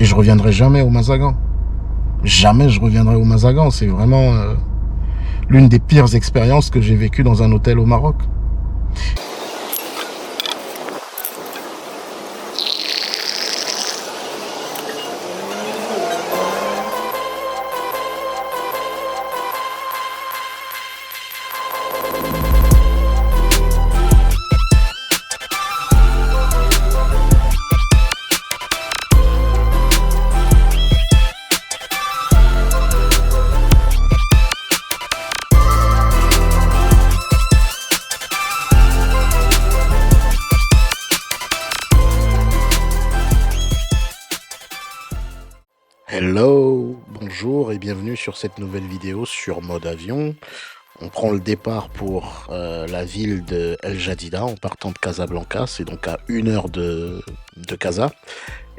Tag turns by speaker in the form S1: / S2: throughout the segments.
S1: Et je reviendrai jamais au Mazagan. Jamais je reviendrai au Mazagan. C'est vraiment l'une des pires expériences que j'ai vécues dans un hôtel au Maroc. Hello, bonjour et bienvenue sur cette nouvelle vidéo sur mode avion. On prend le départ pour la ville de El Jadida en partant de Casablanca, c'est donc à 1 heure de Casa.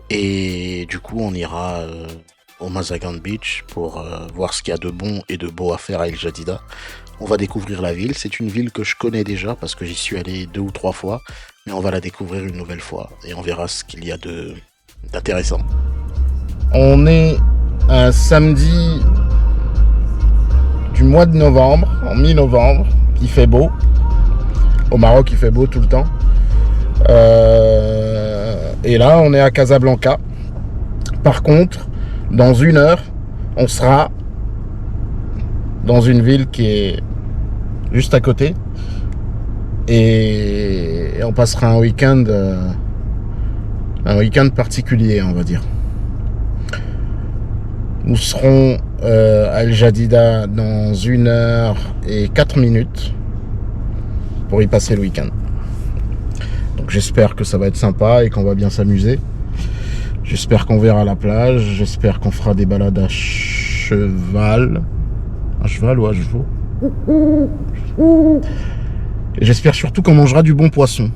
S1: Et du coup on ira au Mazagan Beach pour voir ce qu'il y a de bon et de beau à faire à El Jadida. On va découvrir la ville, c'est une ville que je connais déjà parce que j'y suis allé 2 ou 3 fois, mais on va la découvrir une nouvelle fois et on verra ce qu'il y a d'intéressant. On est un samedi du mois de novembre, en mi-novembre, il fait beau. Au Maroc, il fait beau tout le temps. Et là, on est à Casablanca. Par contre, dans 1 heure, on sera dans une ville qui est juste à côté. Et on passera un week-end particulier, on va dire. Nous serons à El Jadida dans 1 heure et 4 pour y passer le week-end. Donc j'espère que ça va être sympa et qu'on va bien s'amuser. J'espère qu'on verra la plage. J'espère qu'on fera des balades à cheval. À cheval ou à chevaux. Et j'espère surtout qu'on mangera du bon poisson.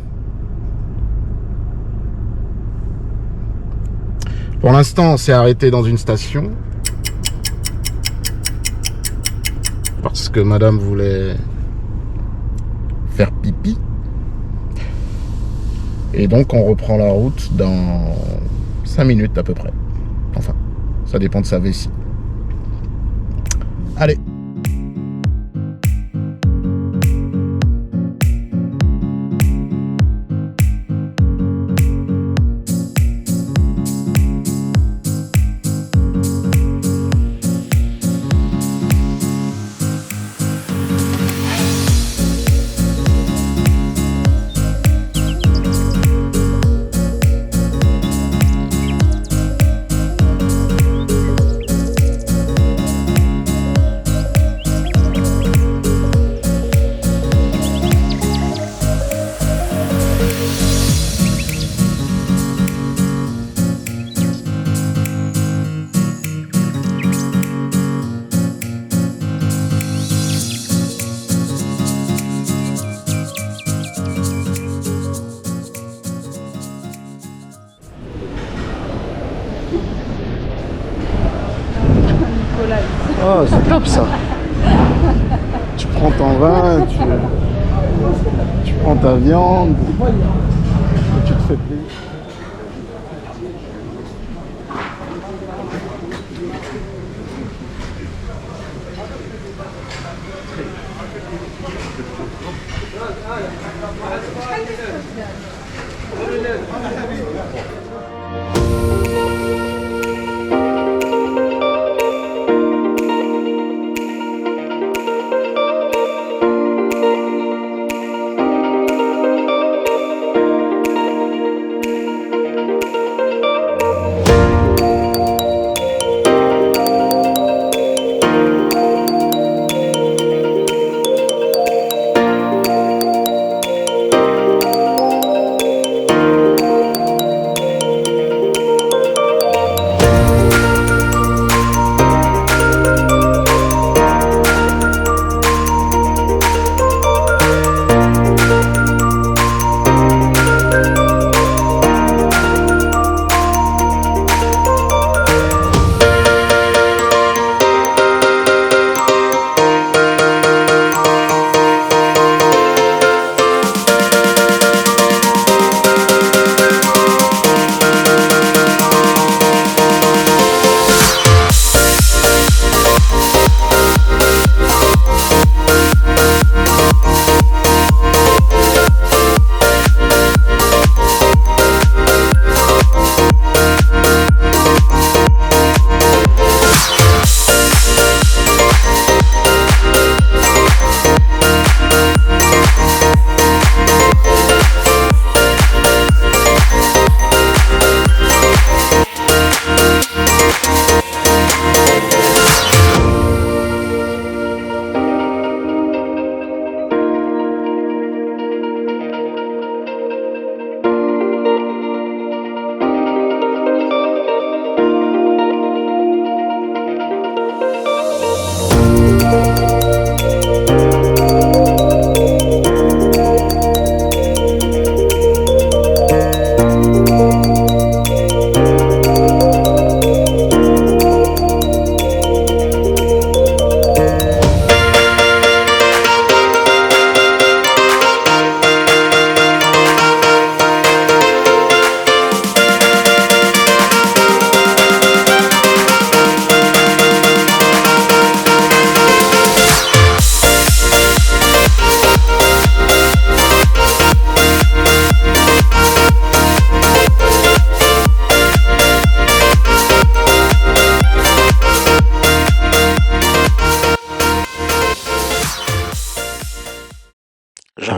S1: Pour l'instant, on s'est arrêté dans une station. Parce que madame voulait faire pipi. Et donc on reprend la route dans 5 minutes à peu près. Enfin, ça dépend de sa vessie. Allez. Oh, c'est top ça. Tu prends ton vin, tu prends ta viande, et tu te fais plaisir.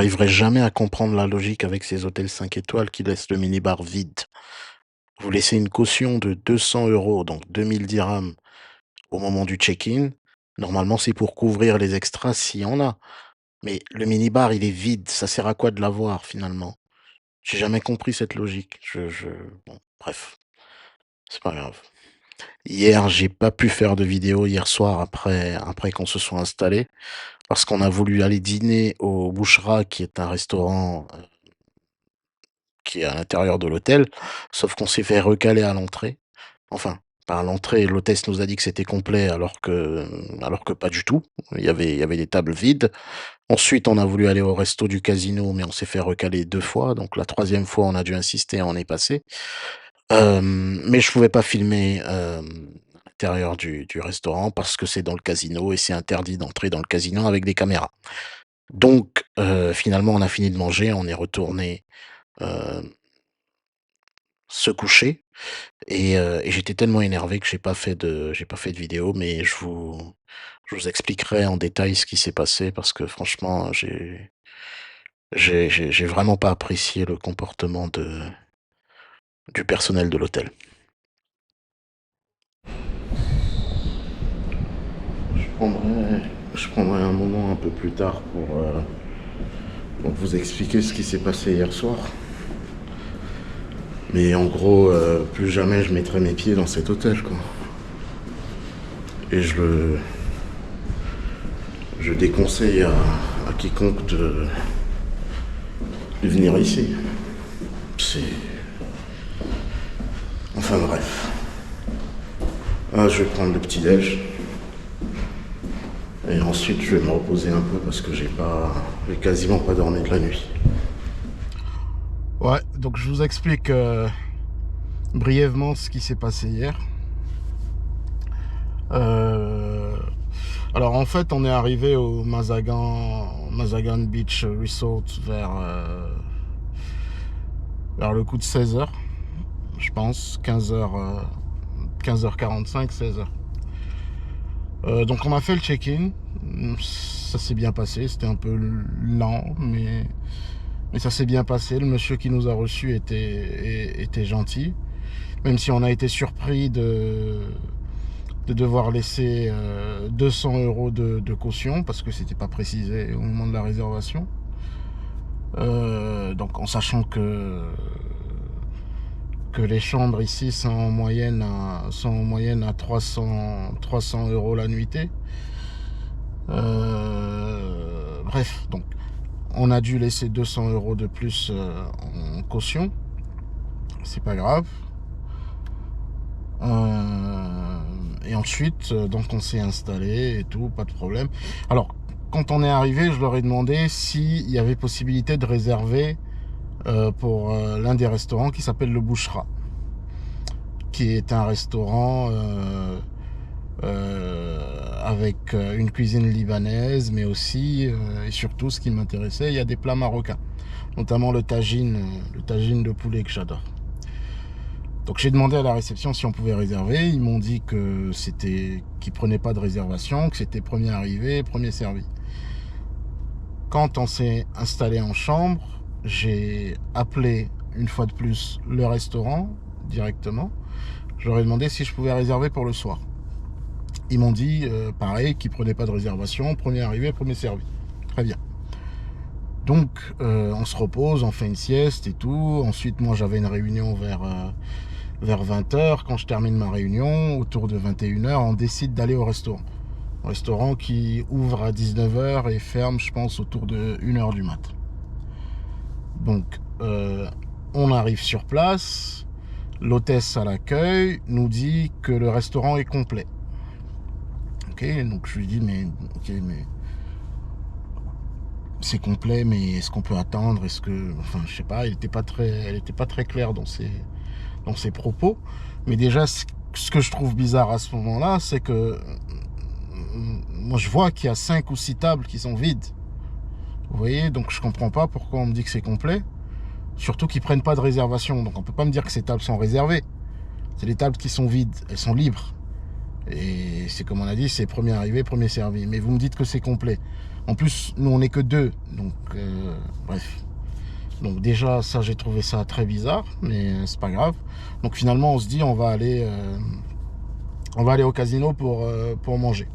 S1: j'arriverai jamais à comprendre la logique avec ces hôtels 5 étoiles qui laissent le minibar vide. Vous laissez une caution de 200 €, donc 2000 dirhams au moment du check-in. Normalement, c'est pour couvrir les extras s'il y en a. Mais le minibar, il est vide. Ça sert à quoi de l'avoir finalement? J'ai jamais compris cette logique. Bon, bref, c'est pas grave. Hier, j'ai pas pu faire de vidéo hier soir après qu'on se soit installé parce qu'on a voulu aller dîner au Bouchra, qui est un restaurant qui est à l'intérieur de l'hôtel, sauf qu'on s'est fait recaler à l'entrée. Enfin, pas à l'entrée, l'hôtesse nous a dit que c'était complet alors que pas du tout. Il y avait des tables vides. Ensuite, on a voulu aller au resto du casino, mais on s'est fait recaler 2 fois, donc la troisième fois, on a dû insister, on est passé. Mais je pouvais pas filmer, à l'intérieur du restaurant parce que c'est dans le casino et c'est interdit d'entrer dans le casino avec des caméras. Donc finalement, on a fini de manger, on est retourné se coucher et j'étais tellement énervé que j'ai pas fait de vidéo, mais je vous expliquerai en détail ce qui s'est passé parce que franchement, j'ai vraiment pas apprécié le comportement du personnel de l'hôtel. Je prendrai je prendrai un moment un peu plus tard pour vous expliquer ce qui s'est passé hier soir. Mais en gros, plus jamais je mettrai mes pieds dans cet hôtel, quoi. Et je déconseille à quiconque de venir ici. C'est... Enfin bref. Ah, je vais prendre le petit-déj. Et ensuite, je vais me reposer un peu parce que j'ai quasiment pas dormi de la nuit. Ouais, donc je vous explique brièvement ce qui s'est passé hier. Alors en fait, on est arrivé au Mazagan Beach Resort vers le coup de 16h, je pense, 15h45, 16h. Donc on a fait le check-in, ça s'est bien passé, c'était un peu lent, mais ça s'est bien passé. Le monsieur qui nous a reçus était gentil, même si on a été surpris de devoir laisser 200 € de caution parce que c'était pas précisé au moment de la réservation. Donc en sachant que les chambres ici sont en moyenne à 300 € la nuitée. Bref, donc on a dû laisser 200 € de plus en caution. C'est pas grave. Et ensuite, donc on s'est installé et tout, pas de problème. Alors, quand on est arrivé, je leur ai demandé s'il y avait possibilité de réserver pour l'un des restaurants qui s'appelle le Bouchra, qui est un restaurant avec une cuisine libanaise, mais aussi et surtout, ce qui m'intéressait, il y a des plats marocains, notamment le tagine de poulet que j'adore. Donc j'ai demandé à la réception si on pouvait réserver. Ils m'ont dit qu'ils prenaient pas de réservation, que c'était premier arrivé, premier servi. Quand on s'est installé en chambre, j'ai appelé une fois de plus le restaurant directement. Je leur ai demandé si je pouvais réserver pour le soir. Ils m'ont dit pareil, qu'ils prenaient pas de réservation, premier arrivé, premier servi. Très bien. Donc on se repose, on fait une sieste et tout. Ensuite, moi j'avais une réunion vers 20h. Quand je termine ma réunion, autour de 21h, on décide d'aller au restaurant. Un restaurant qui ouvre à 19h et ferme, je pense, autour de 1h du mat. Donc, on arrive sur place. L'hôtesse à l'accueil nous dit que le restaurant est complet. Ok, donc je lui dis, mais c'est complet, mais est-ce qu'on peut attendre? Enfin, je sais pas, elle était pas très claire dans ses propos. Mais déjà, ce que je trouve bizarre à ce moment-là, c'est que moi je vois qu'il y a 5 ou 6 tables qui sont vides. Vous voyez, donc je comprends pas pourquoi on me dit que c'est complet. Surtout qu'ils prennent pas de réservation. Donc on peut pas me dire que ces tables sont réservées. C'est les tables qui sont vides, elles sont libres. Et c'est comme on a dit, c'est premier arrivé, premier servi. Mais vous me dites que c'est complet. En plus, nous, on n'est que deux. Donc, bref. Donc déjà, ça, j'ai trouvé ça très bizarre, mais c'est pas grave. Donc finalement, on se dit, on va aller au casino pour manger.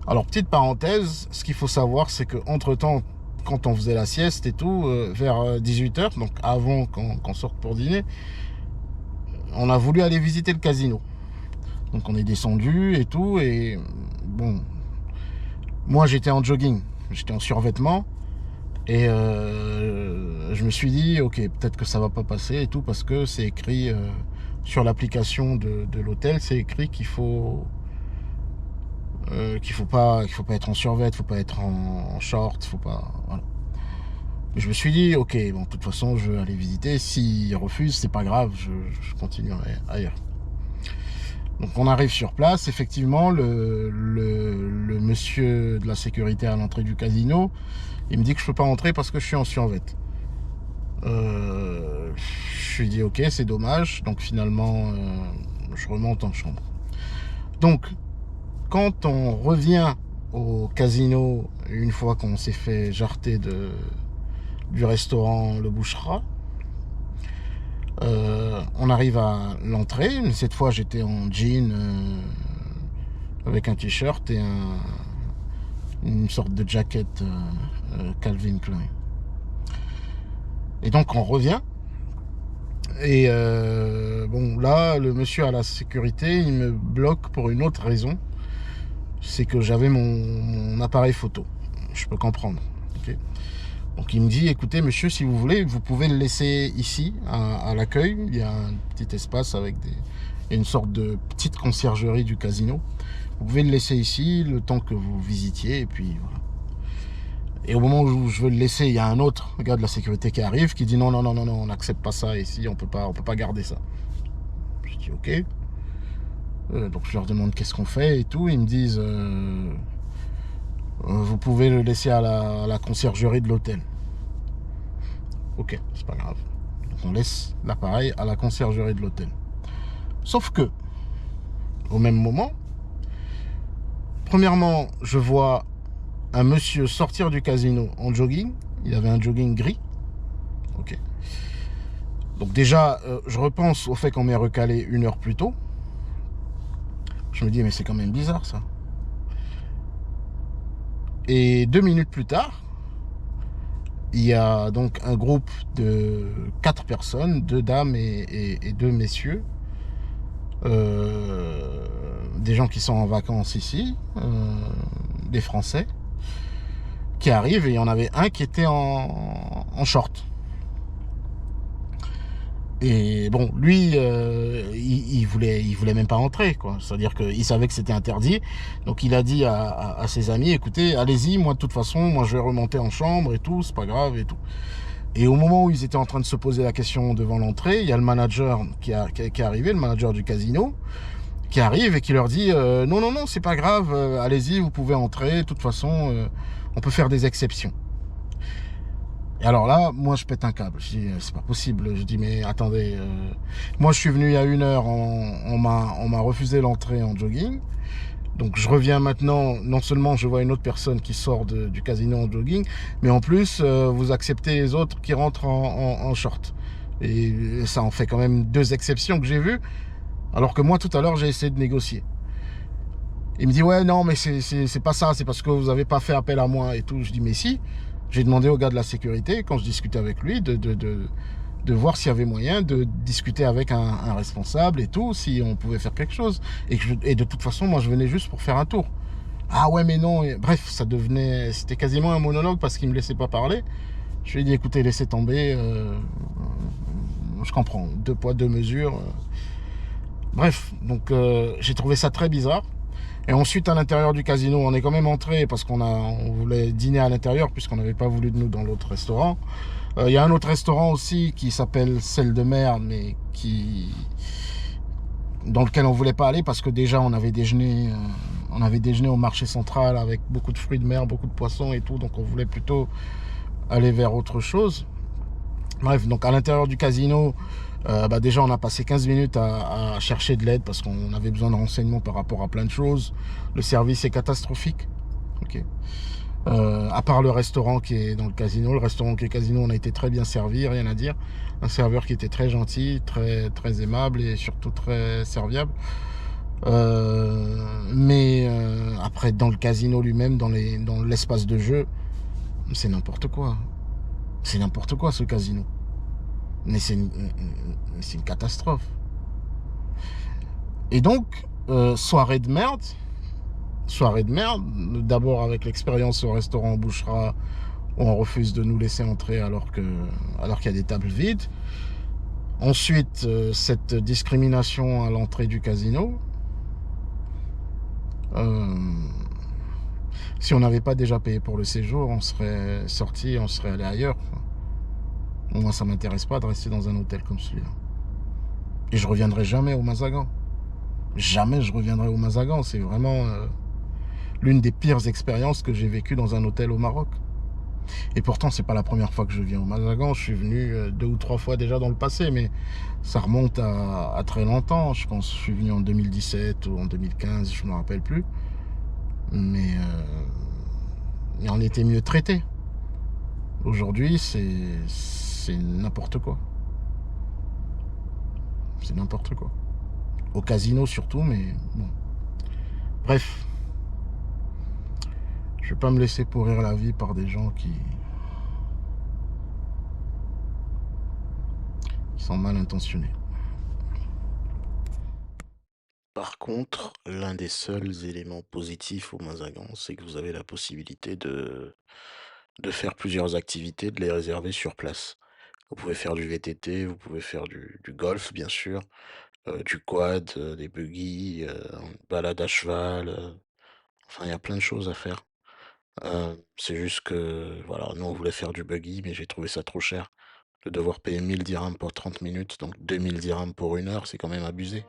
S1: Alors, petite parenthèse, ce qu'il faut savoir, c'est qu'entre-temps, quand on faisait la sieste et tout, vers 18h, donc avant qu'on sorte pour dîner, on a voulu aller visiter le casino. Donc on est descendu et tout, et bon, moi j'étais en jogging, j'étais en survêtement, et je me suis dit, ok, peut-être que ça va pas passer et tout, parce que c'est écrit sur l'application de l'hôtel, c'est écrit qu'il faut pas être en survêt, faut pas être en short, faut pas, voilà. Je me suis dit, ok, bon, de toute façon, je vais aller visiter. S'il refuse, c'est pas grave, je continuerai ailleurs. Donc, on arrive sur place. Effectivement, le monsieur de la sécurité à l'entrée du casino, il me dit que je peux pas entrer parce que je suis en survêt. Je lui dis, ok, c'est dommage. Donc, finalement, je remonte en chambre. Donc, quand on revient au casino, une fois qu'on s'est fait jarter du restaurant Le Boucherat, on arrive à l'entrée. Cette fois, j'étais en jean avec un t-shirt et une sorte de jaquette Calvin Klein. Et donc, on revient. Et bon, là, le monsieur à la sécurité, il me bloque pour une autre raison. C'est que j'avais mon appareil photo. Je peux comprendre. Okay. Donc il me dit, écoutez monsieur, si vous voulez, vous pouvez le laisser ici, à l'accueil. Il y a un petit espace avec une sorte de petite conciergerie du casino. Vous pouvez le laisser ici, le temps que vous visitiez, et puis voilà. Et au moment où je veux le laisser, il y a un autre gars de la sécurité qui arrive, qui dit non, on n'accepte pas ça ici, on peut pas garder ça. Je dis ok. Donc je leur demande qu'est-ce qu'on fait et tout. Ils me disent vous pouvez le laisser à la conciergerie de l'hôtel. Ok, c'est pas grave. Donc on laisse l'appareil à la conciergerie de l'hôtel. Sauf que, au même moment, premièrement, je vois un monsieur sortir du casino en jogging. Il avait un jogging gris. Ok. Donc déjà, je repense au fait qu'on m'ait recalé 1 heure plus tôt. Je me dis, mais c'est quand même bizarre ça. Et 2 minutes plus tard, il y a donc un groupe de 4 personnes, 2 dames et 2 messieurs, des gens qui sont en vacances ici, des Français, qui arrivent, et il y en avait un qui était en short. Et bon, lui, il voulait même pas entrer, quoi. C'est-à-dire qu'il savait que c'était interdit. Donc il a dit à ses amis, écoutez, allez-y, moi de toute façon, moi je vais remonter en chambre et tout, c'est pas grave et tout. Et au moment où ils étaient en train de se poser la question devant l'entrée, il y a le manager qui est arrivé, le manager du casino, qui arrive et qui leur dit non, c'est pas grave, allez-y, vous pouvez entrer, de toute façon, on peut faire des exceptions. Et alors là, moi je pète un câble, je dis c'est pas possible, je dis mais attendez, moi je suis venu il y a 1 heure, on m'a refusé l'entrée en jogging, donc je reviens maintenant, non seulement je vois une autre personne qui sort du casino en jogging, mais en plus vous acceptez les autres qui rentrent en short. Et ça en fait quand même 2 exceptions que j'ai vues, alors que moi tout à l'heure j'ai essayé de négocier. Il me dit ouais non mais c'est pas ça, c'est parce que vous avez pas fait appel à moi et tout. Je dis mais si. J'ai demandé au gars de la sécurité, quand je discutais avec lui, de voir s'il y avait moyen de discuter avec un responsable et tout, si on pouvait faire quelque chose. Et de toute façon, moi, je venais juste pour faire un tour. Ah ouais, mais non. Bref, c'était quasiment un monologue parce qu'il me laissait pas parler. Je lui ai dit, écoutez, laissez tomber. Je comprends. 2 poids, 2 mesures. Bref, donc j'ai trouvé ça très bizarre. Et ensuite, à l'intérieur du casino, on est quand même entré parce on voulait dîner à l'intérieur puisqu'on n'avait pas voulu de nous dans l'autre restaurant. Il y a un autre restaurant aussi qui s'appelle Sel de Mer, mais dans lequel on voulait pas aller parce que déjà on avait déjeuné au marché central avec beaucoup de fruits de mer, beaucoup de poissons et tout. Donc on voulait plutôt aller vers autre chose. Bref, donc à l'intérieur du casino, déjà on a passé 15 minutes à chercher de l'aide parce qu'on avait besoin de renseignements par rapport à plein de choses. Le service est catastrophique. Ok. À part le restaurant qui est dans le casino, le restaurant qui est casino, on a été très bien servi, rien à dire. Un serveur qui était très gentil, très, très aimable et surtout très serviable. Après, dans le casino lui-même, dans l'espace de jeu, c'est n'importe quoi. C'est n'importe quoi ce casino. Mais c'est une catastrophe. Et donc, soirée de merde. Soirée de merde. D'abord avec l'expérience au restaurant Bouchera, où on refuse de nous laisser entrer alors qu'il y a des tables vides. Ensuite, cette discrimination à l'entrée du casino. Euh, Si on n'avait pas déjà payé pour le séjour, on serait sorti, on serait allé ailleurs. Moi, ça m'intéresse pas de rester dans un hôtel comme celui-là. Et je reviendrai jamais au Mazagan. Jamais je reviendrai au Mazagan. C'est vraiment l'une des pires expériences que j'ai vécues dans un hôtel au Maroc. Et pourtant, c'est pas la première fois que je viens au Mazagan. Je suis venu 2 ou 3 fois déjà dans le passé, mais ça remonte à très longtemps. Je pense que je suis venu en 2017 ou en 2015, je me rappelle plus. Mais on était mieux traités. Aujourd'hui, c'est n'importe quoi. C'est n'importe quoi. Au casino surtout, mais bon. Bref, je vais pas me laisser pourrir la vie par des gens qui sont mal intentionnés. Par contre, l'un des seuls éléments positifs au Mazagan, c'est que vous avez la possibilité de faire plusieurs activités, de les réserver sur place. Vous pouvez faire du VTT, vous pouvez faire du golf, bien sûr, du quad, des buggy, une balade à cheval. Enfin, il y a plein de choses à faire. C'est juste que, voilà, nous, on voulait faire du buggy, mais j'ai trouvé ça trop cher. De devoir payer 1000 dirhams pour 30 minutes, donc 2000 dirhams pour 1 heure, c'est quand même abusé.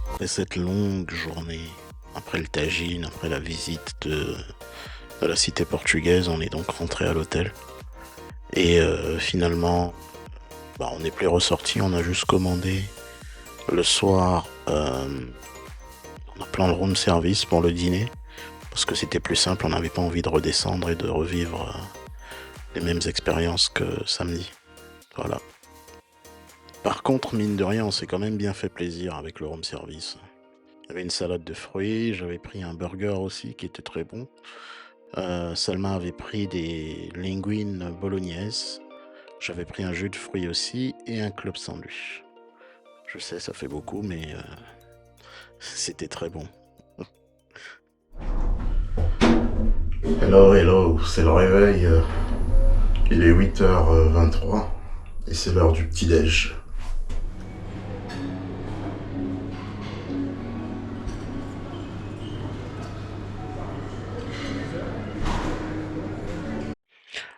S1: Après cette longue journée, après le tagine, après la visite de la cité portugaise, on est donc rentré à l'hôtel. Et finalement, on n'est plus ressorti, on a juste commandé le soir. On a plein de room service pour le dîner, parce que c'était plus simple, on n'avait pas envie de redescendre et de revivre les mêmes expériences que samedi. Voilà. Par contre, mine de rien, on s'est quand même bien fait plaisir avec le room service. Il y avait une salade de fruits, j'avais pris un burger aussi qui était très bon. Salma avait pris des linguines bolognaises. J'avais pris un jus de fruits aussi et un club sandwich. Je sais, ça fait beaucoup, mais c'était très bon. Hello, hello, c'est le réveil. Il est 8h23 et c'est l'heure du petit-déj.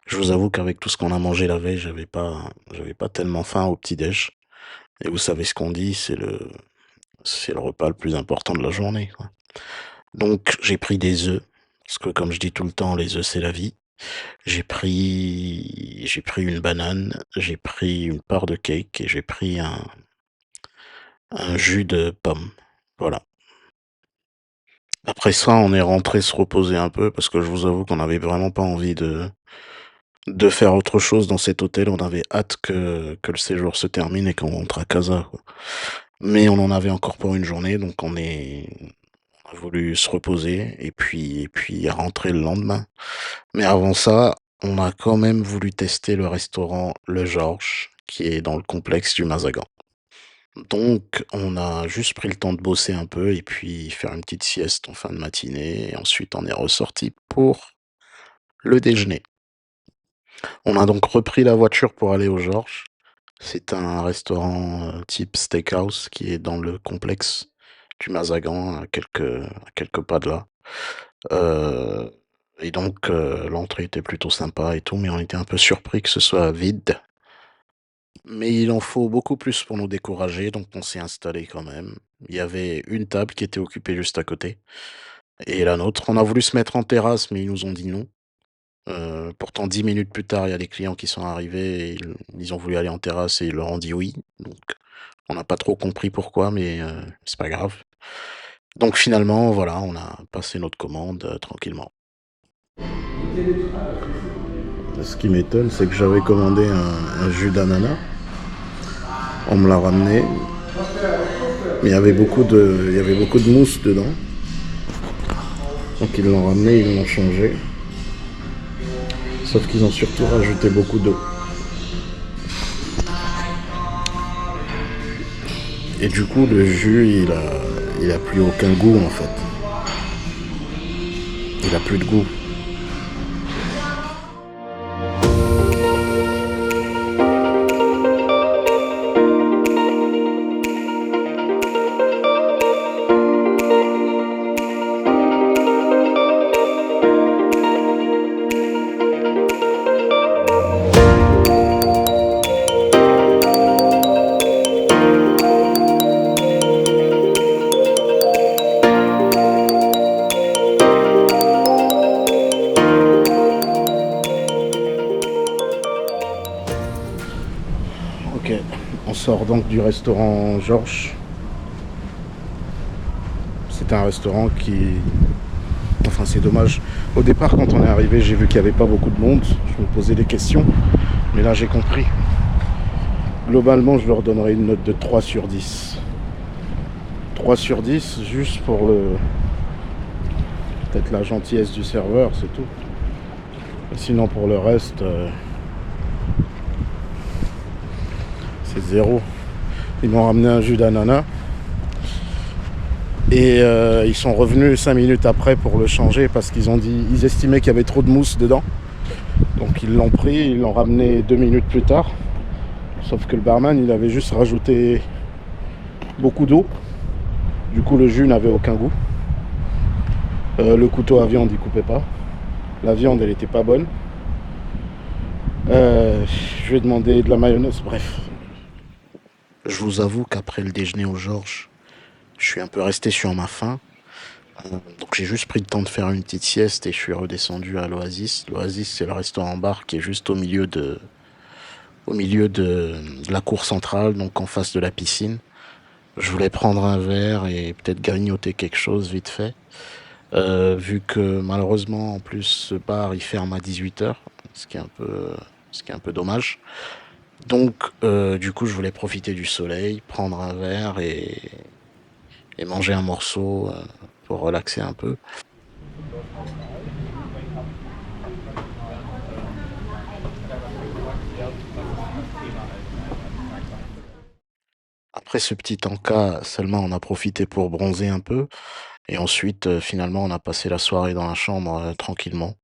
S1: Je vous avoue qu'avec tout ce qu'on a mangé la veille, j'avais pas tellement faim au petit-déj. Et vous savez ce qu'on dit, c'est le repas le plus important de la journée, quoi. Donc j'ai pris des œufs, parce que comme je dis tout le temps, les œufs c'est la vie. J'ai pris une banane, j'ai pris une part de cake et j'ai pris un jus de pomme. Voilà. Après ça, on est rentré se reposer un peu parce que je vous avoue qu'on n'avait vraiment pas envie de faire autre chose dans cet hôtel. On avait hâte que le séjour se termine et qu'on rentre à casa, quoi. Mais on en avait encore pour une journée, donc on a voulu se reposer et puis rentrer le lendemain. Mais avant ça, on a quand même voulu tester le restaurant Le Georges, qui est dans le complexe du Mazagan. Donc, on a juste pris le temps de bosser un peu et puis faire une petite sieste en fin de matinée. Et ensuite, on est ressorti pour le déjeuner. On a donc repris la voiture pour aller au Georges. C'est un restaurant type steakhouse qui est dans le complexe du Mazagan, à quelques pas de là. Euh, et donc, l'entrée était plutôt sympa et tout, mais on était un peu surpris que ce soit vide. Mais il en faut beaucoup plus pour nous décourager, donc on s'est installé quand même. Il y avait une table qui était occupée juste à côté, et la nôtre. On a voulu se mettre en terrasse, mais ils nous ont dit non. Pourtant, 10 minutes plus tard, il y a des clients qui sont arrivés, et ils ont voulu aller en terrasse et ils leur ont dit oui. Donc, on n'a pas trop compris pourquoi, mais c'est pas grave. Donc finalement, voilà, on a passé notre commande tranquillement. Ce qui m'étonne, c'est que j'avais commandé un jus d'ananas. On me l'a ramené, mais il y avait beaucoup de mousse dedans. Donc ils l'ont ramené, ils l'ont changé. Sauf qu'ils ont surtout rajouté beaucoup d'eau. Et du coup, le jus, il a plus aucun goût en fait. Il a plus de goût. Ok, on sort donc du restaurant Georges. C'est un restaurant qui... Enfin, c'est dommage. Au départ, quand on est arrivé, j'ai vu qu'il n'y avait pas beaucoup de monde. Je me posais des questions. Mais là, j'ai compris. Globalement, je leur donnerais une note de 3 sur 10. 3 sur 10, juste pour peut-être la gentillesse du serveur, c'est tout. Sinon, pour le reste, c'est zéro. Ils m'ont ramené un jus d'ananas. Et ils sont revenus 5 minutes après pour le changer parce ils estimaient qu'il y avait trop de mousse dedans. Donc ils l'ont pris, ils l'ont ramené 2 minutes plus tard. Sauf que le barman, il avait juste rajouté beaucoup d'eau. Du coup, le jus n'avait aucun goût. Le couteau à viande, il coupait pas. La viande, elle était pas bonne. Je lui ai demandé de la mayonnaise, bref. Je vous avoue qu'après le déjeuner au Georges, je suis un peu resté sur ma faim. Donc j'ai juste pris le temps de faire une petite sieste et je suis redescendu à l'Oasis. L'Oasis, c'est le restaurant-bar qui est juste au milieu de la cour centrale, donc en face de la piscine. Je voulais prendre un verre et peut-être grignoter quelque chose vite fait. Vu que malheureusement, en plus, ce bar, il ferme à 18h, ce qui est un peu dommage. Donc, du coup, je voulais profiter du soleil, prendre un verre et manger un morceau pour relaxer un peu. après ce petit encas, seulement on a profité pour bronzer un peu et ensuite, finalement, on a passé la soirée dans la chambre, tranquillement.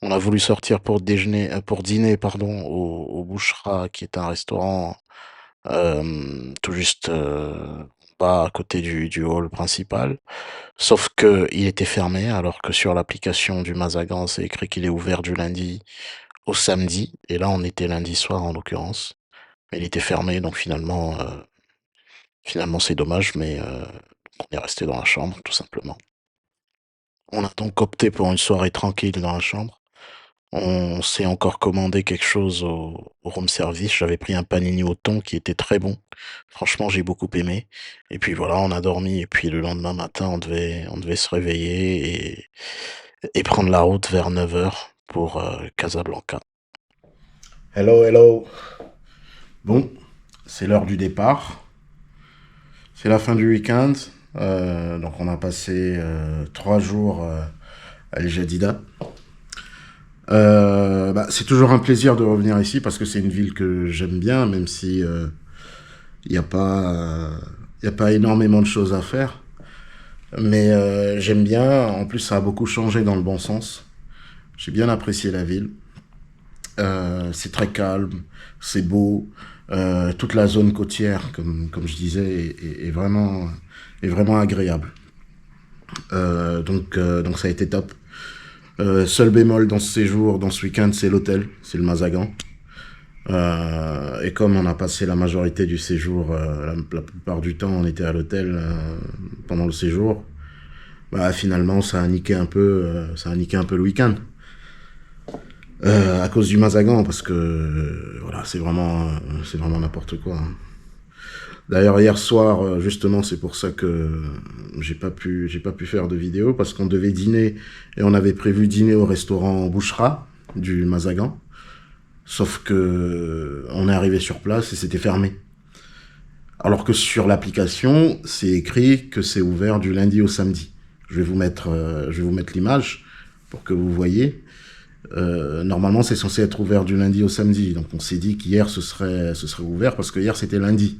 S1: On a voulu sortir pour déjeuner, pour dîner, pardon, au Bouchera, qui est un restaurant, tout juste, bas à côté du hall principal. Sauf que il était fermé, alors que sur l'application du Mazagan, c'est écrit qu'il est ouvert du lundi au samedi. Et là, on était lundi soir, en l'occurrence. Mais il était fermé, donc finalement, c'est dommage, mais on est resté dans la chambre, tout simplement. On a donc opté pour une soirée tranquille dans la chambre. On s'est encore commandé quelque chose au room service. J'avais pris un panini au thon qui était très bon. Franchement, j'ai beaucoup aimé. Et puis voilà, on a dormi. Et puis le lendemain matin, on devait se réveiller et prendre la route vers 9 heures pour Casablanca. Hello, hello. Bon, c'est l'heure du départ. C'est la fin du week-end. Donc on a passé 3 jours à El Jadida. C'est toujours un plaisir de revenir ici parce que c'est une ville que j'aime bien, même si il n'y a pas énormément de choses à faire. Mais j'aime bien. En plus, ça a beaucoup changé dans le bon sens. J'ai bien apprécié la ville. C'est très calme, c'est beau. Toute la zone côtière, comme je disais, est vraiment agréable. Donc ça a été top. Seul bémol dans ce séjour, dans ce week-end, c'est l'hôtel, c'est le Mazagan. Et comme on a passé la majorité du séjour, la plupart du temps, on était à l'hôtel pendant le séjour. Finalement, ça a niqué un peu le week-end. À cause du Mazagan, parce que voilà, c'est vraiment n'importe quoi, hein. D'ailleurs, hier soir, justement, c'est pour ça que j'ai pas pu faire de vidéo, parce qu'on devait dîner, et on avait prévu dîner au restaurant Bouchera, du Mazagan. Sauf que on est arrivé sur place et c'était fermé. Alors que sur l'application, c'est écrit que c'est ouvert du lundi au samedi. Je vais vous mettre l'image pour que vous voyez. Normalement, c'est censé être ouvert du lundi au samedi. Donc on s'est dit qu'hier, ce serait ouvert, parce que hier, c'était lundi.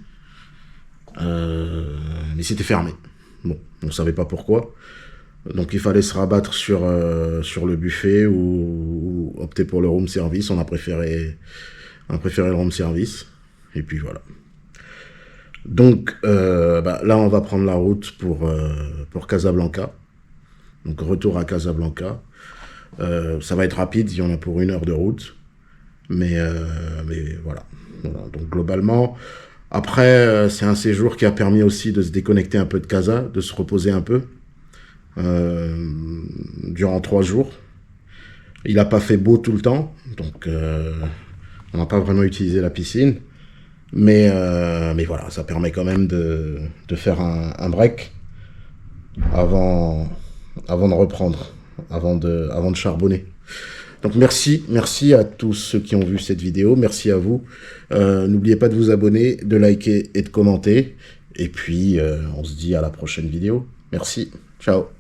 S1: Mais c'était fermé. Bon, on ne savait pas pourquoi. Donc il fallait se rabattre sur le buffet ou opter pour le room service. On a préféré le room service. Et puis voilà. Donc là, on va prendre la route pour Casablanca. Donc retour à Casablanca. Ça va être rapide, il y en a pour 1 heure de route. Mais voilà. Donc globalement, après, c'est un séjour qui a permis aussi de se déconnecter un peu de Casa, de se reposer un peu durant 3 jours. Il n'a pas fait beau tout le temps, donc on n'a pas vraiment utilisé la piscine. Mais voilà, ça permet quand même de faire un break avant de reprendre, avant de charbonner. Donc merci à tous ceux qui ont vu cette vidéo, merci à vous. N'oubliez pas de vous abonner, de liker et de commenter. Et puis on se dit à la prochaine vidéo. Merci, ciao.